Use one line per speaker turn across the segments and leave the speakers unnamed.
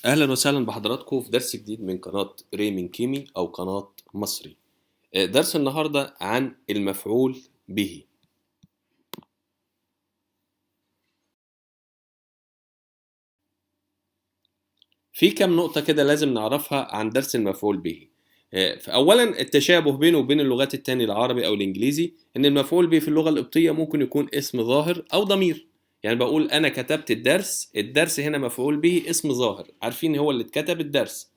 أهلا وسهلا بحضراتكم في درس جديد من قناة ريمين كيمي أو قناة مصري. درس النهاردة عن المفعول به. في كام نقطة كده لازم نعرفها عن درس المفعول به. فأولا التشابه بينه وبين اللغات التانية العربي أو الإنجليزي إن المفعول به في اللغة القبطية ممكن يكون اسم ظاهر أو ضمير. يعني بقول أنا كتبت الدرس هنا مفعول به اسم ظاهر، عارفين هو اللي اتكتب الدرس.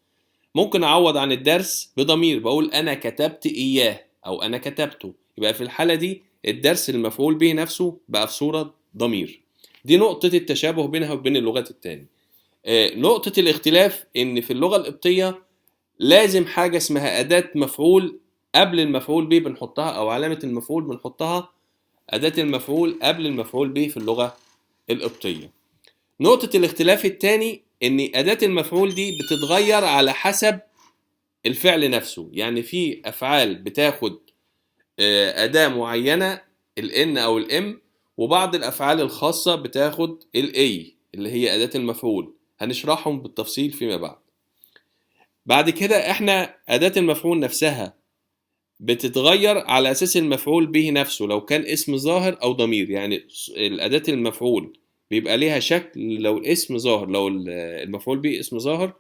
ممكن اعوض عن الدرس بضمير، بقول انا كتبت اياه او انا كتبته، يبقى في الحالة دي الدرس المفعول به نفسه بقى في صورة ضمير. دي نقطة التشابه بينها وبين اللغات التانية. نقطة الاختلاف ان في اللغة القبطية لازم حاجة اسمها أداة مفعول قبل المفعول به بنحطها، او علامة المفعول بنحطها أداة المفعول قبل المفعول به في اللغة القبطية. نقطة الاختلاف التاني ان أداة المفعول دي بتتغير على حسب الفعل نفسه. يعني في افعال بتاخد اداة معينة الان او الام، وبعض الافعال الخاصة بتاخد الاي اللي هي اداة المفعول. هنشرحهم بالتفصيل فيما بعد. بعد كده احنا اداة المفعول نفسها بتتغير على اساس المفعول به نفسه، لو كان اسم ظاهر او ضمير. يعني الاداة المفعول بيبقى ليها شكل لو الاسم ظاهر، لو المفعول به اسم ظاهر،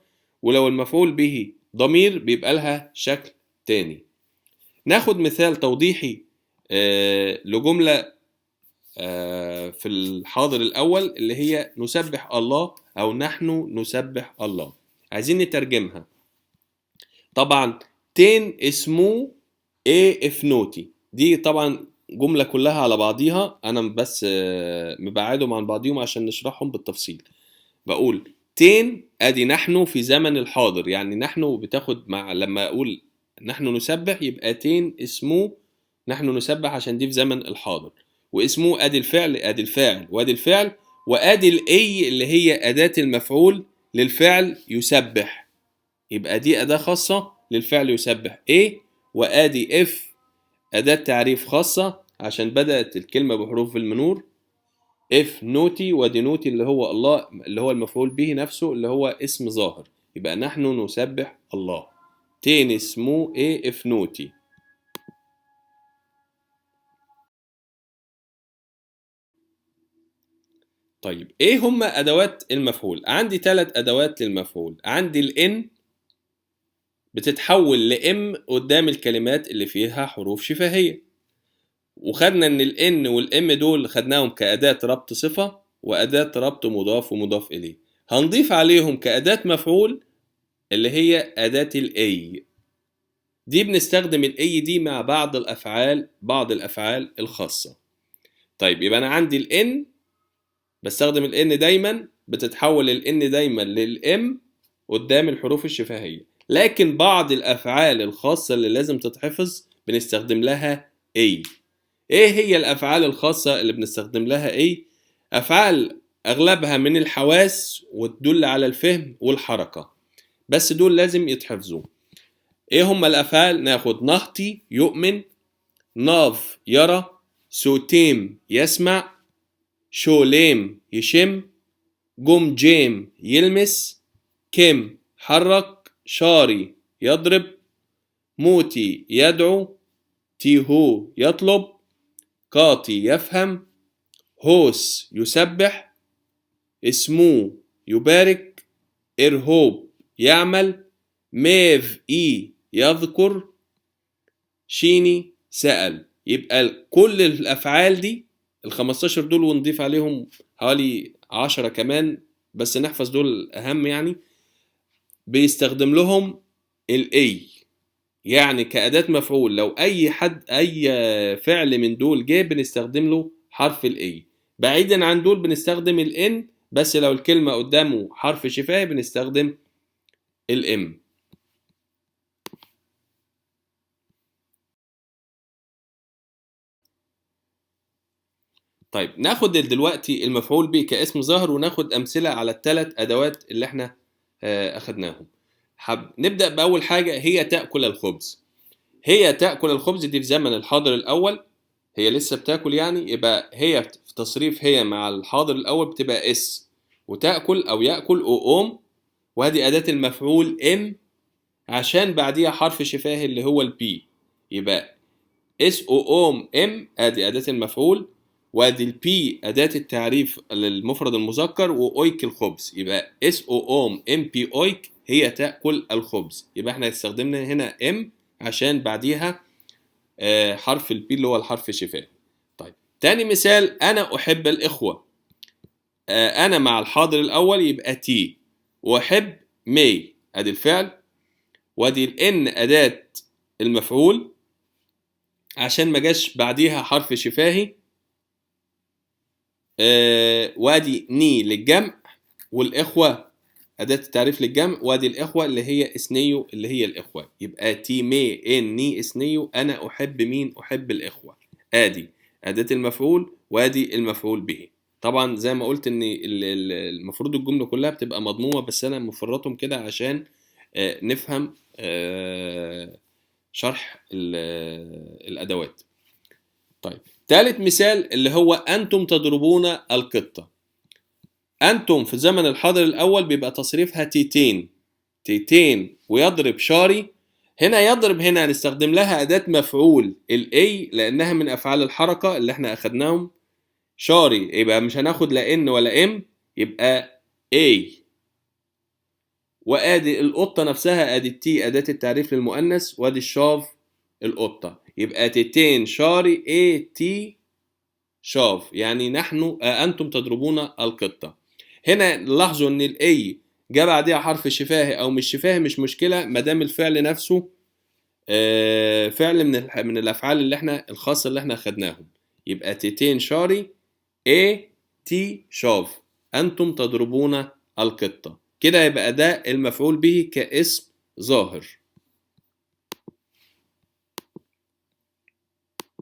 ولو المفعول به ضمير بيبقى لها شكل تاني. ناخد مثال توضيحي لجملة في الحاضر الأول اللي هي نسبح الله أو نحن نسبح الله. عايزين نترجمها. طبعا تين اسمه ايه افنوتي، دي طبعا جملة كلها على بعضيها، أنا بس مبعدهم عن بعضيهم عشان نشرحهم بالتفصيل. بقول تين ادي نحن في زمن الحاضر، يعني نحن بتاخد مع لما اقول نحن نسبح يبقى تين اسمه نحن نسبح عشان دي في زمن الحاضر، واسمه ادي الفعل ادي الفاعل وادي الفعل، وادي الاي اللي هي اداة المفعول للفعل يسبح، يبقى دي اداة خاصة للفعل يسبح ايه، وادي اف اداة تعريف خاصة عشان بدأت الكلمة بحروف المنور اف نوتي، ودي نوتي اللي هو الله اللي هو المفعول به نفسه اللي هو اسم ظاهر، يبقى نحن نسبح الله. تين اسمه ايه اف نوتي. طيب ايه هما ادوات المفعول؟ عندي 3 ادوات للمفعول. عندي الان بتتحول لام قدام الكلمات اللي فيها حروف شفهية، وخدنا ان الان والام دول خدناهم كأداة ربط صفة وأداة ربط مضاف ومضاف إليه. هنضيف عليهم كأداة مفعول اللي هي أداة الاي. دي بنستخدم الاي دي مع بعض الافعال الخاصه. طيب يبقى انا عندي الان بستخدم الان دايما، بتتحول الان دايما للام قدام الحروف الشفهيه، لكن بعض الافعال الخاصه اللي لازم تتحفظ بنستخدم لها اي. ايه هي الافعال الخاصه اللي بنستخدم لها اي؟ افعال اغلبها من الحواس وتدل على الفهم والحركه، بس دول لازم يتحفظوا. ايه هما الافعال؟ ناخد نهطي يؤمن، ناف يرى، سوتيم يسمع، شوليم يشم، جم جيم يلمس، كم حرك، شاري يضرب، موتي يدعو، تيهو يطلب، قاطي يفهم، هوس يسبح، اسمو يبارك، إرهوب يعمل، ميف إي يذكر، شيني سأل. يبقى كل الأفعال دي ال15 دول ونضيف عليهم حوالي 10 كمان، بس نحفظ دول الأهم. يعني بيستخدم لهم الاي، يعني كأداة مفعول لو أي فعل من دول جه بنستخدم له حرف الاي. بعيدا عن دول بنستخدم الان، بس لو الكلمة قدامه حرف شفاهي بنستخدم الام. طيب ناخد دلوقتي المفعول به كاسم ظاهر وناخد امثله على ال3 ادوات اللي احنا اخدناهم. نبدا باول حاجه، هي تاكل الخبز. هي تاكل الخبز دي في زمن الحاضر الاول، هي لسه بتاكل، يعني يبقى هي في تصريف هي مع الحاضر الاول بتبقى اس، وتاكل او ياكل او ام، وادي أداة المفعول ام عشان بعديها حرف شفاهي اللي هو البي، يبقى اس او ام ام ادي أداة المفعول، وادي البي أداة التعريف للمفرد المذكر، واويك الخبز، يبقى اس او ام ام بي اويك هي تأكل الخبز. يبقى احنا استخدمنا هنا ام عشان بعديها حرف البي اللي هو الحرف الشفاهي. طيب تاني مثال، انا احب الاخوة. انا مع الحاضر الاول يبقى تي، واحب مي ادي الفعل، وادي الان اداة المفعول عشان ما جاش بعديها حرف شفاهي، وادي ني للجمع، والاخوة أداة التعريف للجمع، وادي الإخوة اللي هي إثنيو اللي هي الإخوة، يبقى تي مي إن ني إثنيو أنا أحب مين؟ أحب الإخوة. آدي أداة المفعول وادي المفعول به. طبعا زي ما قلت إن المفروض الجملة كلها بتبقى مضمومة، بس أنا مفرطهم كده عشان نفهم شرح الأدوات. طيب ثالث مثال اللي هو أنتم تضربون القطة. أنتم في الزمن الحاضر الأول بيبقى تصريفها تيتين، تيتين ويضرب شاري. هنا يضرب هنا هنستخدم لها أداة مفعول الأي لأنها من أفعال الحركة اللي احنا أخدناهم. شاري يبقى مش هناخد لا إن ولا إم، يبقى أي. وآدي القطة نفسها آدي التي أداة التعريف للمؤنث، وآدي الشاف القطة، يبقى تيتين شاري أي تي شاف، يعني نحن أنتم تضربون القطة. هنا لاحظوا ان الاي جاء بعديها حرف شفاهي او مش شفاهي مش مشكله ما دام الفعل نفسه فعل من الافعال اللي احنا الخاصه اللي احنا اخدناهم. يبقى تيتين شاري اي تي شاف، انتم تضربون القطه. كده يبقى ده المفعول به كاسم ظاهر.